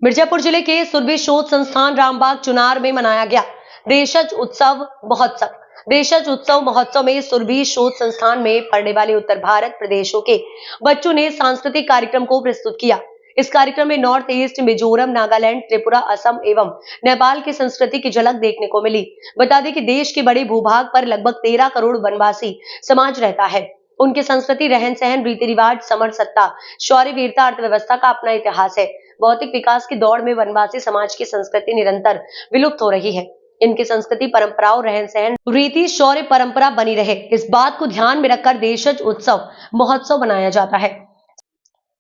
मिर्जापुर जिले के सुरभि शोध संस्थान रामबाग चुनार में मनाया गया देशज उत्सव महोत्सव। देशज उत्सव महोत्सव में सुरभि शोध संस्थान में पढ़ने वाले उत्तर भारत प्रदेशों के बच्चों ने सांस्कृतिक कार्यक्रम को प्रस्तुत किया। इस कार्यक्रम में नॉर्थ ईस्ट, मिजोरम, नागालैंड, त्रिपुरा, असम एवं नेपाल की संस्कृति की झलक देखने को मिली। बता दें कि देश के बड़े भूभाग पर लगभग 13 करोड़ वनवासी समाज रहता है। उनकी संस्कृति, रहन सहन, रीति रिवाज, समर सत्ता, शौर्य, वीरता, अर्थव्यवस्था का अपना इतिहास है। भौतिक विकास की दौड़ में वनवासी समाज की संस्कृति निरंतर विलुप्त हो रही है। इनकी संस्कृति, परंपराओं, रहन सहन, रीति, शौर्य परंपरा बनी रहे, इस बात को ध्यान में रखकर देशज उत्सव महोत्सव मनाया जाता है।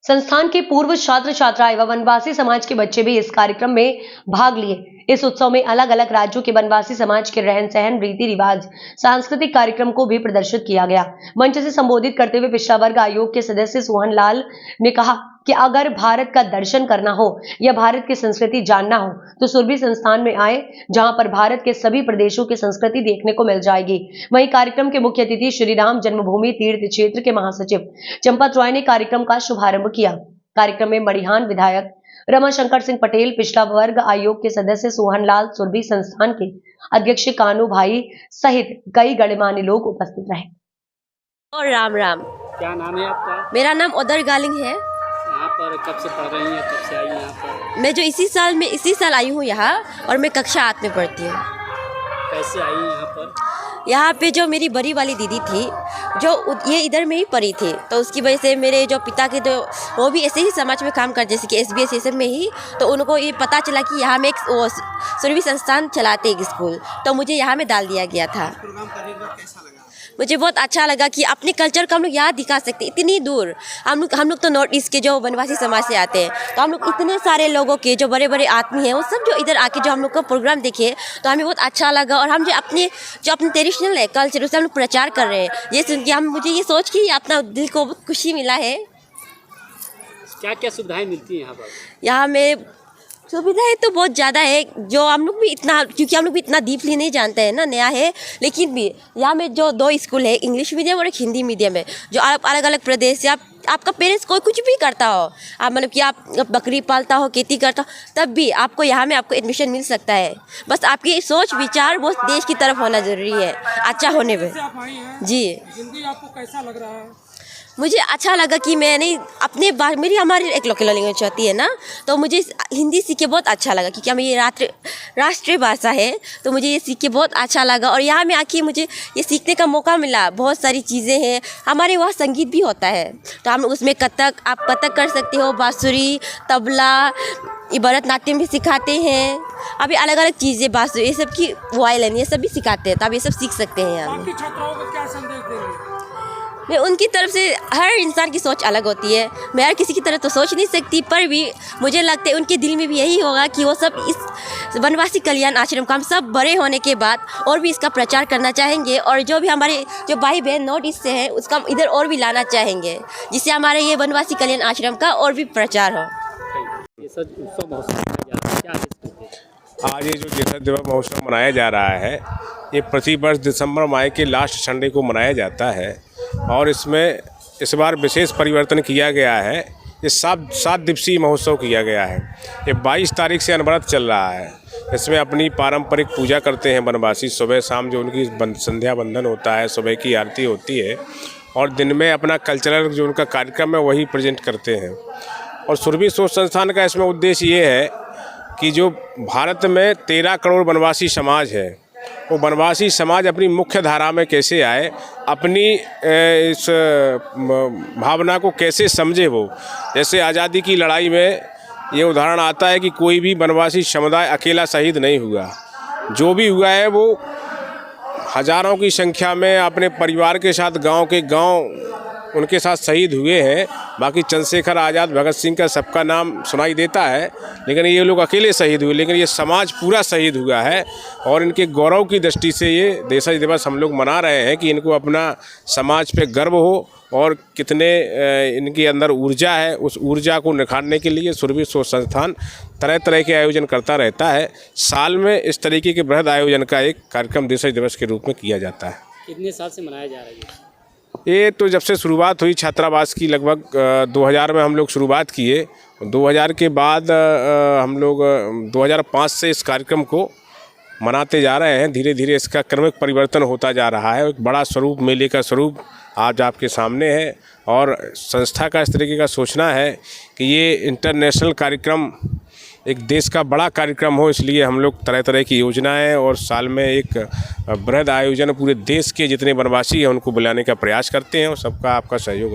संस्थान के पूर्व छात्र छात्रा एवं वनवासी समाज के बच्चे भी इस कार्यक्रम में भाग लिए। इस उत्सव में अलग अलग राज्यों के वनवासी समाज के रहन सहन, रीति रिवाज, सांस्कृतिक कार्यक्रम को भी प्रदर्शित किया गया। मंच से संबोधित करते हुए पिछड़ा वर्ग आयोग के सदस्य सोहन लाल ने कहा कि अगर भारत का दर्शन करना हो या भारत की संस्कृति जानना हो तो सुरभि संस्थान में आए, जहां पर भारत के सभी प्रदेशों की संस्कृति देखने को मिल जाएगी। वहीं कार्यक्रम के मुख्य अतिथि श्री राम जन्मभूमि तीर्थ क्षेत्र के महासचिव चंपत रॉय ने कार्यक्रम का शुभारंभ किया। कार्यक्रम में मड़िहान विधायक रमाशंकर सिंह पटेल, पिछड़ा वर्ग आयोग के सदस्य सोहन लाल, सुरभि संस्थान के अध्यक्ष कानू भाई सहित कई गणमान्य लोग उपस्थित रहे। और राम राम। क्या नाम है आपका? मेरा नाम ओदर गालिंग है। यहाँ पर कब से पढ़ रही हैं, कब से आई यहाँ पर? मैं जो इसी साल आई हूँ यहाँ, और मैं कक्षा 8 में पढ़ती हूँ। कैसे आई यहाँ पर? यहाँ पे जो मेरी बड़ी वाली दीदी थी, जो ये इधर में ही पढ़ी थी, तो उसकी वजह से मेरे जो पिता के जो वो भी ऐसे ही समाज में काम करते, जैसे कि SBS ये सब में ही, तो उनको ये पता चला कि यहाँ में एक सुरभि संस्थान चलाते एक स्कूल, तो मुझे यहाँ में डाल दिया गया था। प्रोग्राम करने के बाद कैसा लगा? मुझे बहुत अच्छा लगा कि अपने कल्चर को हम लोग यहाँ दिखा सकते, इतनी दूर। हम लोग तो नॉर्थ ईस्ट के जो वनवासी समाज से आते हैं, तो हम लोग इतने सारे लोगों के जो बड़े बड़े आदमी हैं, वो सब जो इधर आके जो हम लोग का प्रोग्राम देखे, तो हमें बहुत अच्छा लगा। और हम जो अपने ट्रेडिशनल है कल्चर, उसे हम लोग प्रचार कर रहे हैं। ये सुन के मुझे ये सोच के अपना दिल को बहुत खुशी मिला है। क्या क्या सुविधाएं मिलती हैं यहाँ पर? यहाँ में सुविधाएं तो बहुत ज़्यादा है, जो हम लोग भी इतना, क्योंकि हम लोग भी इतना डीपली नहीं जानते हैं ना, नया है। लेकिन भी यहाँ में जो 2 स्कूल है, इंग्लिश मीडियम और एक हिंदी मीडियम है, जो अलग अलग प्रदेश से आपका पेरेंट्स कोई कुछ भी करता हो, आप मतलब कि आप बकरी पालता हो, खेती करता हो, तब भी आपको यहाँ में आपको एडमिशन मिल सकता है। बस आपकी सोच विचार वो देश की तरफ होना ज़रूरी है, अच्छा होने में। जी, हिंदी आपको कैसा लग रहा है? मुझे अच्छा लगा कि मैंने अपने हमारी एक लोकल लैंग्वेज होती है ना, तो मुझे हिंदी सीख के बहुत अच्छा लगा, क्योंकि हमें ये राष्ट्रीय भाषा है, तो मुझे ये सीख के बहुत अच्छा लगा। और यहाँ में आके मुझे ये सीखने का मौका मिला। बहुत सारी चीज़ें हैं, हमारे वहाँ संगीत भी होता है, तो हम उसमें आप कथक कर सकते हो, बांसुरी, तबला, भरतनाट्यम भी सिखाते हैं। अभी अलग अलग चीज़ें, बांसुरी, ये सब की वायलिन, ये सब भी सिखाते हैं, तो आप ये सब सीख सकते हैं यहाँ। बाकी छात्राओं को क्या संदेश देंगे? मैं उनकी तरफ से, हर इंसान की सोच अलग होती है, मैं हर किसी की तरह तो सोच नहीं सकती, पर भी मुझे लगता है उनके दिल में भी यही होगा कि वो सब इस वनवासी कल्याण आश्रम का हम सब बड़े होने के बाद और भी इसका प्रचार करना चाहेंगे। और जो भी हमारे जो भाई बहन नॉर्थ ईस्ट से हैं, उसका हम इधर और भी लाना चाहेंगे, जिससे हमारे ये वनवासी कल्याण आश्रम का और भी प्रचार हो। आज ये जो देशज दिवस महोत्सव मनाया जा रहा है, ये प्रति वर्ष दिसंबर माह के लास्ट संडे को मनाया जाता है, और इसमें इस बार विशेष परिवर्तन किया गया है। ये 7 दिवसीय महोत्सव किया गया है। ये 22 तारीख से अनवरत चल रहा है। इसमें अपनी पारंपरिक पूजा करते हैं वनवासी, सुबह शाम जो उनकी संध्या बंदन होता है, सुबह की आरती होती है, और दिन में अपना कल्चरल जो उनका कार्यक्रम है वही प्रेजेंट करते हैं। और सुरभि शोध संस्थान का इसमें उद्देश्य ये है कि जो भारत में 13 करोड़ वनवासी समाज है, वो वनवासी समाज अपनी मुख्य धारा में कैसे आए, अपनी इस भावना को कैसे समझे। वो जैसे आज़ादी की लड़ाई में ये उदाहरण आता है कि कोई भी वनवासी समुदाय अकेला शहीद नहीं हुआ, जो भी हुआ है वो हज़ारों की संख्या में अपने परिवार के साथ गांव के गांव उनके साथ शहीद हुए हैं। बाकी चंद्रशेखर आज़ाद, भगत सिंह का सबका नाम सुनाई देता है, लेकिन ये लोग अकेले शहीद हुए, लेकिन ये समाज पूरा शहीद हुआ है। और इनके गौरव की दृष्टि से ये देशज दिवस हम लोग मना रहे हैं कि इनको अपना समाज पे गर्व हो, और कितने इनके अंदर ऊर्जा है, उस ऊर्जा को निखारने के लिए सुरभि शोध संस्थान तरह तरह के आयोजन करता रहता है। साल में इस तरीके के बृहद आयोजन का एक कार्यक्रम देशज दिवस के रूप में किया जाता है। कितने साल से मनाया जा रहा है? ये तो जब से शुरुआत हुई छात्रावास की, लगभग 2000 में हम लोग शुरुआत किए, 2000 के बाद हम लोग 2005 से इस कार्यक्रम को मनाते जा रहे हैं। धीरे धीरे इसका क्रमिक परिवर्तन होता जा रहा है। एक बड़ा स्वरूप, मेले का स्वरूप आज आपके सामने है और संस्था का इस तरीके का सोचना है कि ये इंटरनेशनल कार्यक्रम एक देश का बड़ा कार्यक्रम हो, इसलिए हम लोग तरह तरह की योजनाएं और साल में एक बृहद आयोजन पूरे देश के जितने वनवासी हैं उनको बुलाने का प्रयास करते हैं और सबका आपका सहयोग